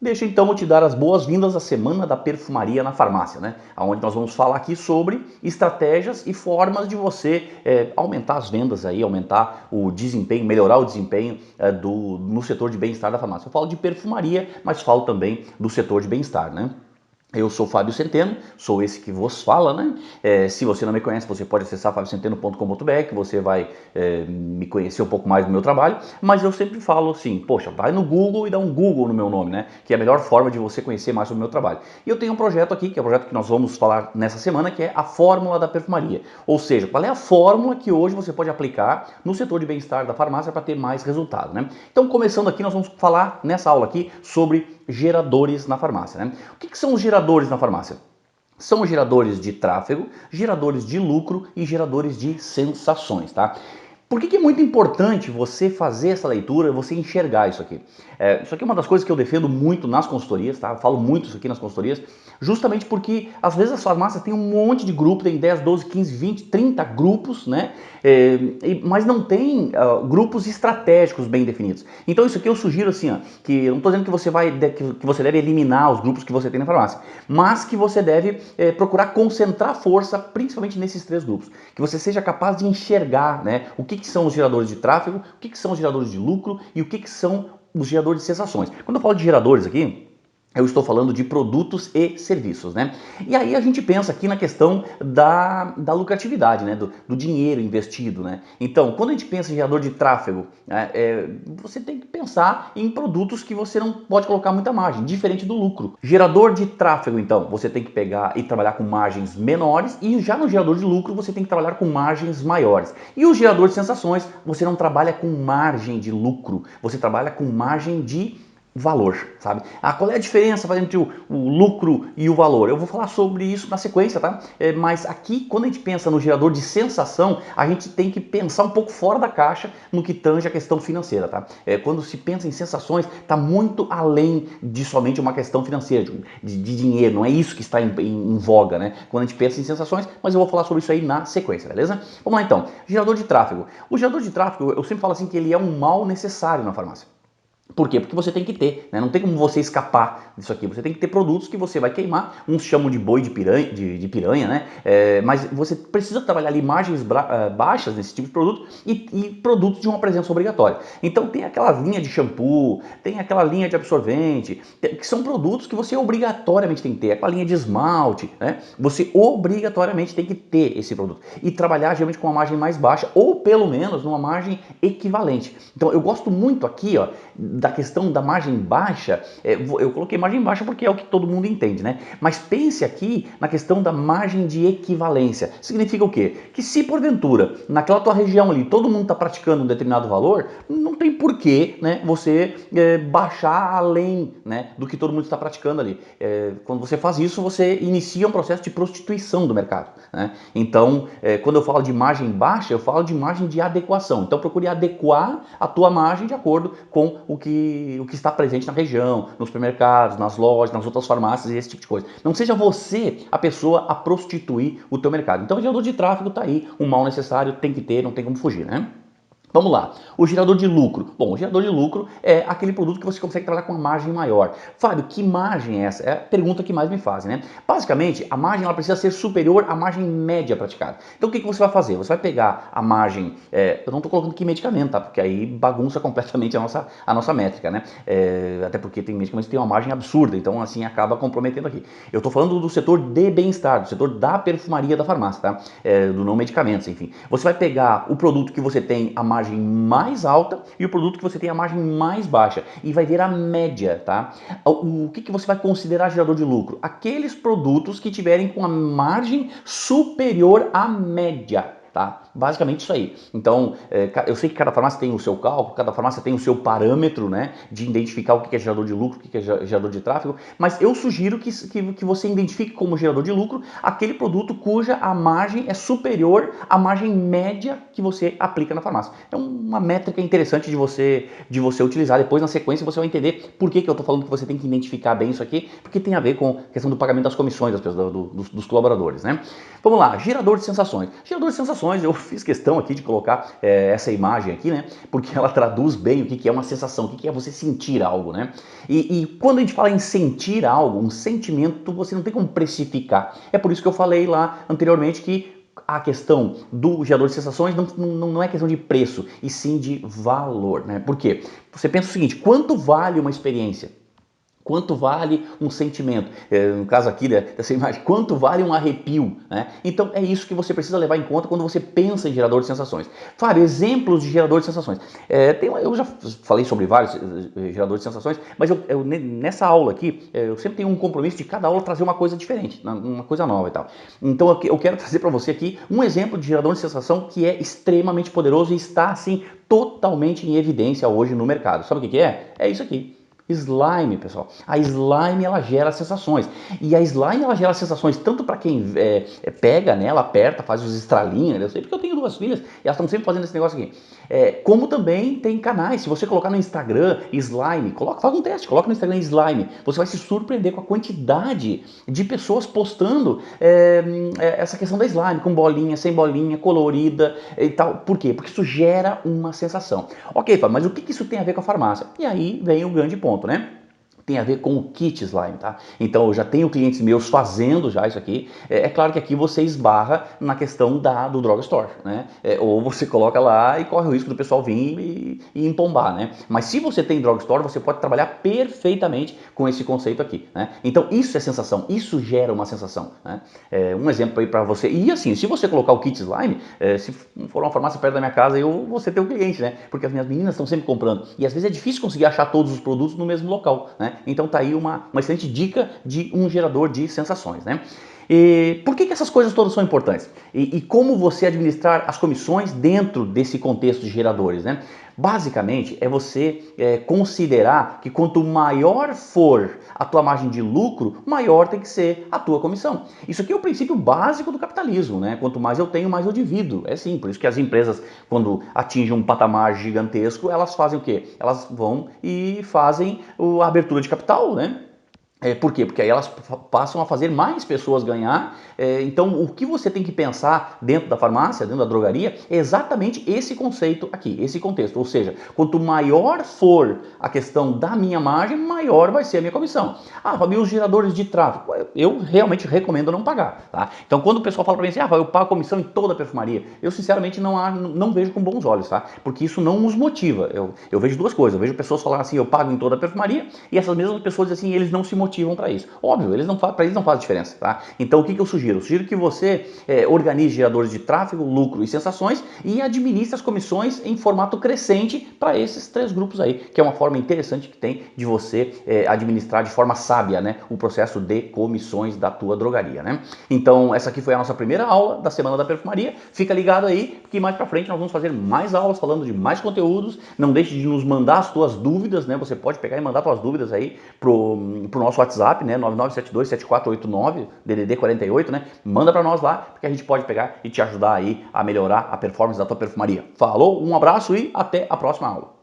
Deixa então eu te dar as boas-vindas à Semana da Perfumaria na Farmácia, né? Onde nós vamos falar aqui sobre estratégias e formas de você aumentar as vendas aí, aumentar o desempenho, melhorar o desempenho no setor de bem-estar da farmácia. Eu falo de perfumaria, mas falo também do setor de bem-estar, né? Eu sou Fábio Centeno, sou esse que vos fala, né? Se você não me conhece, você pode acessar fabiocenteno.com.br, que você vai me conhecer um pouco mais do meu trabalho, mas eu sempre falo assim, poxa, vai no Google e dá um Google no meu nome, né? Que é a melhor forma de você conhecer mais sobre o meu trabalho. E eu tenho um projeto aqui, que é o projeto que nós vamos falar nessa semana, que é a fórmula da perfumaria. Ou seja, qual é a fórmula que hoje você pode aplicar no setor de bem-estar da farmácia para ter mais resultado, né? Então, começando aqui, nós vamos falar nessa aula aqui sobre geradores na farmácia, né? O que são os geradores na farmácia? São geradores de tráfego, geradores de lucro e geradores de sensações, tá? Por que é muito importante você fazer essa leitura, você enxergar isso aqui? Isso aqui é uma das coisas que eu defendo muito nas consultorias, tá? Eu falo muito isso aqui nas consultorias, justamente porque às vezes as farmácias têm um monte de grupo, tem 10, 12, 15, 20, 30 grupos, né? Mas não tem grupos estratégicos bem definidos. Então isso aqui eu sugiro assim, ó, que eu não estou dizendo que você deve eliminar os grupos que você tem na farmácia, mas que você deve procurar concentrar força, principalmente nesses três grupos. Que você seja capaz de enxergar, né, o que são os geradores de tráfego, o que são os geradores de lucro e o que são os geradores de sensações. Quando eu falo de geradores aqui, eu estou falando de produtos e serviços, né? E aí a gente pensa aqui na questão da lucratividade, né? Do dinheiro investido, né? Então, quando a gente pensa em gerador de tráfego, você tem que pensar em produtos que você não pode colocar muita margem, diferente do lucro. Gerador de tráfego, então, você tem que pegar e trabalhar com margens menores, e já no gerador de lucro você tem que trabalhar com margens maiores. E o gerador de sensações, você não trabalha com margem de lucro, você trabalha com margem de valor, sabe? Qual é a diferença entre o lucro e o valor? Eu vou falar sobre isso na sequência, tá? Mas aqui, quando a gente pensa no gerador de sensação, a gente tem que pensar um pouco fora da caixa no que tange a questão financeira, tá? Quando se pensa em sensações, está muito além de somente uma questão financeira, de dinheiro, não é isso que está em voga, né? Quando a gente pensa em sensações, mas eu vou falar sobre isso aí na sequência, beleza? Vamos lá então, gerador de tráfego. O gerador de tráfego, eu sempre falo assim que ele é um mal necessário na farmácia. Por quê? Porque você tem que ter, né? Não tem como você escapar disso aqui. Você tem que ter produtos que você vai queimar, uns chamam de boi de piranha, né? Mas você precisa trabalhar ali margens baixas nesse tipo de produto e produtos de uma presença obrigatória. Então tem aquela linha de shampoo, tem aquela linha de absorvente, que são produtos que você obrigatoriamente tem que ter. Aquela linha de esmalte, né? Você obrigatoriamente tem que ter esse produto. E trabalhar geralmente com uma margem mais baixa, ou pelo menos numa margem equivalente. Então eu gosto muito aqui, ó, da questão da margem baixa. Eu coloquei margem baixa porque é o que todo mundo entende, né? Mas pense aqui na questão da margem de equivalência. Significa o quê? Que se porventura, naquela tua região ali, todo mundo está praticando um determinado valor, não tem porquê, né, você baixar além, né, do que todo mundo está praticando ali. Quando você faz isso, você inicia um processo de prostituição do mercado, né? Então, quando eu falo de margem baixa, eu falo de margem de adequação. Então, procure adequar a tua margem de acordo com o que está presente na região, nos supermercados, nas lojas, nas outras farmácias e esse tipo de coisa. Não seja você a pessoa a prostituir o teu mercado. Então o gerador de tráfego está aí, um mal necessário, tem que ter, não tem como fugir, né? Vamos lá, o gerador de lucro. Bom, o gerador de lucro é aquele produto que você consegue trabalhar com uma margem maior. Fábio, que margem é essa? É a pergunta que mais me fazem, né? Basicamente, a margem ela precisa ser superior à margem média praticada. Então o que você vai fazer? Você vai pegar a margem, eu não estou colocando aqui medicamento, tá? Porque aí bagunça completamente a nossa métrica, né? Até porque tem medicamentos que tem uma margem absurda, então assim acaba comprometendo aqui. Eu estou falando do setor de bem-estar, do setor da perfumaria da farmácia, tá? Do não medicamentos, enfim. Você vai pegar o produto que você tem a margem mais alta e o produto que você tem a margem mais baixa e vai ver a média, tá? O que você vai considerar gerador de lucro? Aqueles produtos que tiverem com a margem superior à média. Tá? Basicamente isso aí. Então, eu sei que cada farmácia tem o seu cálculo, cada farmácia tem o seu parâmetro, né, de identificar o que é gerador de lucro, o que é gerador de tráfego, mas eu sugiro que você identifique como gerador de lucro aquele produto cuja a margem é superior à margem média que você aplica na farmácia. É uma métrica interessante de você utilizar. Depois, na sequência, você vai entender por que eu estou falando que você tem que identificar bem isso aqui, porque tem a ver com a questão do pagamento das comissões das pessoas, dos colaboradores, né? Vamos lá, gerador de sensações. Gerador de sensações, eu fiz questão aqui de colocar essa imagem aqui, né? Porque ela traduz bem o que é uma sensação, o que é você sentir algo, né? E quando a gente fala em sentir algo, um sentimento, você não tem como precificar. É por isso que eu falei lá anteriormente que a questão do gerador de sensações não é questão de preço, e sim de valor, né? Por quê? Você pensa o seguinte, quanto vale uma experiência? Quanto vale um sentimento? No caso aqui dessa imagem, quanto vale um arrepio? Né? Então é isso que você precisa levar em conta quando você pensa em gerador de sensações. Fábio, exemplos de gerador de sensações. Eu já falei sobre vários geradores de sensações, mas nessa aula aqui, eu sempre tenho um compromisso de cada aula trazer uma coisa diferente, uma coisa nova e tal. Então eu quero trazer para você aqui um exemplo de gerador de sensação que é extremamente poderoso e está assim totalmente em evidência hoje no mercado. Sabe o que é? É isso aqui. Slime, pessoal. A slime ela gera sensações. E a slime ela gera sensações tanto para quem pega nela, aperta, faz os estralinhos. Eu sei porque eu tenho duas filhas e elas estão sempre fazendo esse negócio aqui. Como também tem canais. Se você colocar no Instagram slime, faz um teste, coloca no Instagram slime. Você vai se surpreender com a quantidade de pessoas postando essa questão da slime, com bolinha, sem bolinha, colorida e tal. Por quê? Porque isso gera uma sensação. Ok, Fábio, mas o que isso tem a ver com a farmácia? E aí vem o grande ponto, né? Tem a ver com o kit slime, tá? Então eu já tenho clientes meus fazendo já isso aqui. É claro que aqui você esbarra na questão do drugstore, né? Ou você coloca lá e corre o risco do pessoal vir e empombar, né? Mas se você tem drugstore, você pode trabalhar perfeitamente com esse conceito aqui, né? Então isso é sensação, isso gera uma sensação, né? Um exemplo aí para você. E assim, se você colocar o kit slime, se for uma farmácia perto da minha casa, você ter um cliente, né? Porque as minhas meninas estão sempre comprando. E às vezes é difícil conseguir achar todos os produtos no mesmo local, né? Então tá aí uma excelente dica de um gerador de sensações, né? E por que essas coisas todas são importantes? E como você administrar as comissões dentro desse contexto de geradores, né? Basicamente é você considerar que quanto maior for a tua margem de lucro, maior tem que ser a tua comissão. Isso aqui é o princípio básico do capitalismo, né? Quanto mais eu tenho, mais eu divido. É sim, por isso que as empresas, quando atingem um patamar gigantesco, elas fazem o quê? Elas vão e fazem a abertura de capital, né? Por quê? Porque aí elas passam a fazer mais pessoas ganhar. Então, o que você tem que pensar dentro da farmácia, dentro da drogaria, é exatamente esse conceito aqui, esse contexto. Ou seja, quanto maior for a questão da minha margem, maior vai ser a minha comissão. Ah, Fabio, os geradores de tráfego, eu realmente recomendo não pagar. Tá? Então, quando o pessoal fala para mim assim, eu pago comissão em toda a perfumaria, eu sinceramente não vejo com bons olhos, tá? Porque isso não os motiva. Eu vejo duas coisas. Eu vejo pessoas falar assim, eu pago em toda a perfumaria, e essas mesmas pessoas dizem assim, eles não se motivam para isso. Óbvio, para eles não faz diferença, tá? Então o que eu sugiro? Eu sugiro que você organize geradores de tráfego, lucro e sensações e administre as comissões em formato crescente para esses três grupos aí, que é uma forma interessante que tem de você administrar de forma sábia, né, o processo de comissões da tua drogaria, né? Então essa aqui foi a nossa primeira aula da Semana da Perfumaria. Fica ligado aí, porque mais para frente nós vamos fazer mais aulas falando de mais conteúdos. Não deixe de nos mandar as tuas dúvidas, né? Você pode pegar e mandar tuas dúvidas aí pro nosso WhatsApp, né, 99727489, DDD 48, né? Manda para nós lá, porque a gente pode pegar e te ajudar aí a melhorar a performance da tua perfumaria. Falou, um abraço e até a próxima aula.